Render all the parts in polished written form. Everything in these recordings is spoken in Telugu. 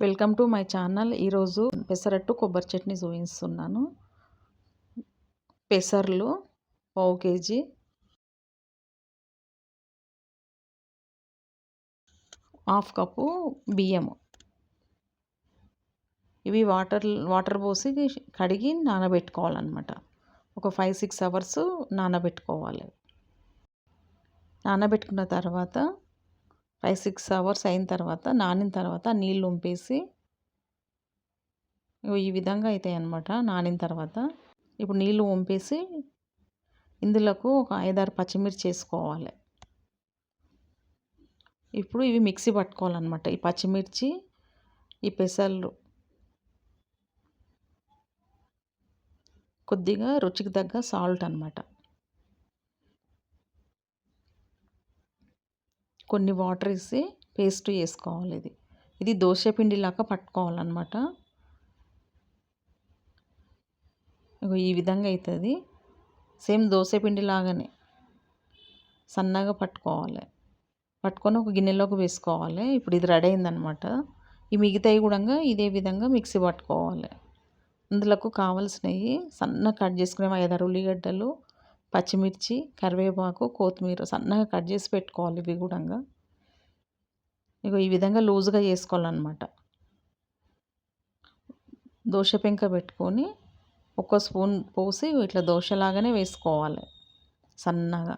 Welcome to my channel. ఈరోజు పెసరట్టు కొబ్బరి చట్నీ చూపిస్తున్నాను. పెసర్లు పావు కేజీ, హాఫ్ కప్పు బియ్యము. ఇవి వాటర్ పోసి కడిగి నానబెట్టుకోవాలన్నమాట. ఒక 5-6 అవర్స్ నానబెట్టుకోవాలి. నానబెట్టుకున్న తర్వాత 5-6 అవర్స్ అయిన తర్వాత నానిన తర్వాత నీళ్ళు వంపేసి ఈ విధంగా అవుతాయి అన్నమాట. నానిన తర్వాత ఇప్పుడు నీళ్ళు వంపేసి ఇందులోకి ఒక 5-6 పచ్చిమిర్చి వేసుకోవాలి. ఇప్పుడు ఇవి మిక్సీ పట్టుకోవాలన్నమాట. ఈ పచ్చిమిర్చి, ఈ పెసర్లు, కొద్దిగా రుచికి తగ్గ సాల్ట్ అన్నమాట, కొన్ని వాటర్ వేసి పేస్ట్ చేసుకోవాలి. ఇది దోశ పిండిలాగా పట్టుకోవాలన్నమాట. ఈ విధంగా అవుతుంది. సేమ్ దోశ పిండి లాగానే సన్నగా పట్టుకోవాలి. పట్టుకొని ఒక గిన్నెలోకి వేసుకోవాలి. ఇప్పుడు ఇది రెడీ అయిందనమాట. ఈ మిగతాయి కూడా ఇదే విధంగా మిక్సీ పట్టుకోవాలి. ఇందులోకి కావాల్సినవి సన్నగా కట్ చేసుకునే 5-6 ఉల్లిగడ్డలు, పచ్చిమిర్చి, కరివేపాకు, కొత్తిమీర సన్నగా కట్ చేసి పెట్టుకోవాలి. ఇవి కూడా ఈ విధంగా లూజ్గా చేసుకోవాలన్నమాట. దోశ పెంక పెట్టుకొని ఒక స్పూన్ పోసి ఇట్లా దోశలాగానే వేసుకోవాలి సన్నగా.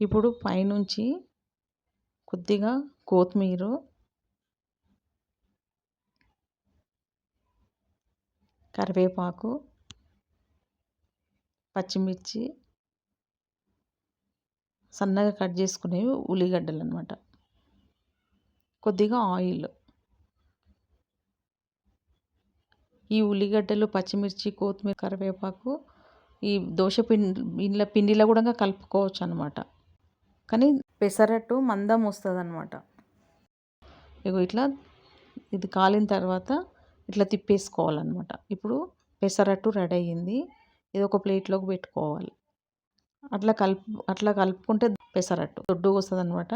ఇప్పుడు పైనుంచి కొద్దిగా కొత్తిమీర, కరివేపాకు, పచ్చిమిర్చి, సన్నగా కట్ చేసుకునేవి ఉల్లిగడ్డలు అన్నమాట, కొద్దిగా ఆయిల్. ఈ ఉల్లిగడ్డలు, పచ్చిమిర్చి, కొత్తిమీర, కరివేపాకు ఈ దోశ పిండిలో కూడా కలుపుకోవచ్చు అన్నమాట. కానీ పెసరట్టు మందం వస్తుంది అన్నమాట. ఇట్లా ఇది కాలిన తర్వాత ఇట్లా తిప్పేసుకోవాలన్నమాట. ఇప్పుడు పెసరట్టు రెడీ అయ్యింది. ఇది ఒక ప్లేట్లోకి పెట్టుకోవాలి. అట్లా కలుపుకుంటే పెసరట్టు దొడ్డుగా వస్తుంది అన్నమాట.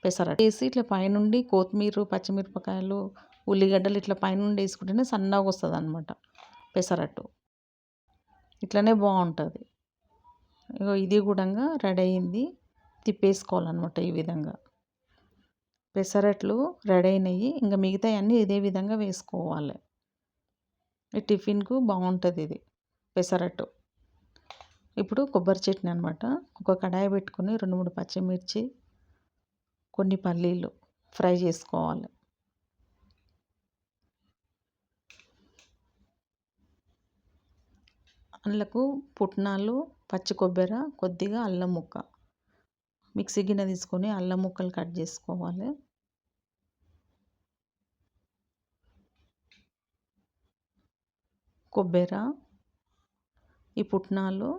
పెసరట్టు వేసి ఇట్లా పైనుండి కొత్తిమీర, పచ్చిమిరపకాయలు, ఉల్లిగడ్డలు ఇట్లా పైనుండి వేసుకుంటేనే సన్నగా వస్తుంది అన్నమాట పెసరట్టు. ఇట్లనే బాగుంటుంది. ఇది కూడా రెడీ అయింది. తిప్పేసుకోవాలన్నమాట. ఈ విధంగా పెసరట్లు రెడీ అయినాయి. ఇంకా మిగతా అన్నీ ఇదే విధంగా వేసుకోవాలి. ఈ టిఫిన్కు బాగుంటుంది ఇది పెసరట్టు. ఇప్పుడు కొబ్బరి చట్నీ అనమాట. ఒక కడాయి పెట్టుకొని 2-3 పచ్చిమిర్చి, కొన్ని పల్లీలు ఫ్రై చేసుకోవాలి. అందులోకి పుట్నాలు, పచ్చి కొబ్బరి, కొద్దిగా అల్లం ముక్క, మిక్సీ గిన్నె తీసుకొని అల్లం ముక్కలు కట్ చేసుకోవాలి. కొబ్బరి, ఈ పుట్నాలు,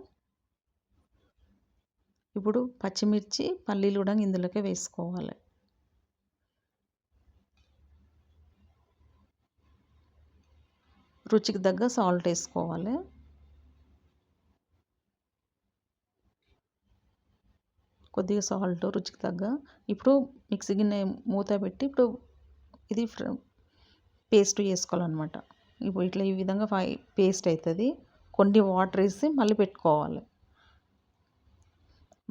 ఇప్పుడు పచ్చిమిర్చి, పల్లీలు కూడా ఇందులోకి వేసుకోవాలి. రుచికి తగ్గ సాల్ట్ వేసుకోవాలి. కొద్దిగా సాల్ట్ రుచికి తగ్గ. ఇప్పుడు మిక్సీ గిన్నె మూత పెట్టి ఇప్పుడు ఇది పేస్ట్ చేసుకోవాలన్నమాట. ఇప్పుడు ఇట్లా ఈ విధంగా పేస్ట్ అవుతుంది. కొన్ని వాటర్ వేసి మళ్ళీ పెట్టుకోవాలి.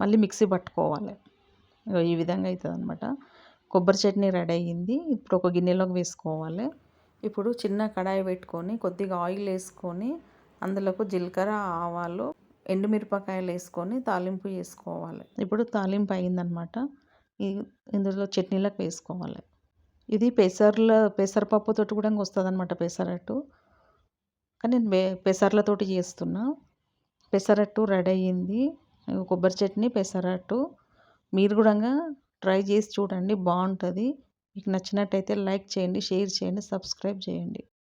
మళ్ళీ మిక్సీ పట్టుకోవాలి. ఈ విధంగా అవుతుంది అన్నమాట. కొబ్బరి చట్నీ రెడీ అయ్యింది. ఇప్పుడు ఒక గిన్నెలోకి వేసుకోవాలి. ఇప్పుడు చిన్న కడాయి పెట్టుకొని కొద్దిగా ఆయిల్ వేసుకొని అందులోకి జీలకర్ర, ఆవాలు, ఎండుమిరపకాయలు వేసుకొని తాలింపు వేసుకోవాలి. ఇప్పుడు తాలింపు అయిందనమాట. ఇందులో చట్నీలకు వేసుకోవాలి. ఇది పెసరపప్పుతో కూడా వస్తుంది అనమాట పెసరట్టు. కానీ నేను పెసర్లతోటి చేస్తున్నా. పెసరట్టు రెడీ అయ్యింది. కొబ్బరి చట్నీ, పెసరట్టు. మీరు కూడా ట్రై చేసి చూడండి, బాగుంటుంది. మీకు నచ్చినట్టయితే లైక్ చేయండి, షేర్ చేయండి, సబ్స్క్రైబ్ చేయండి.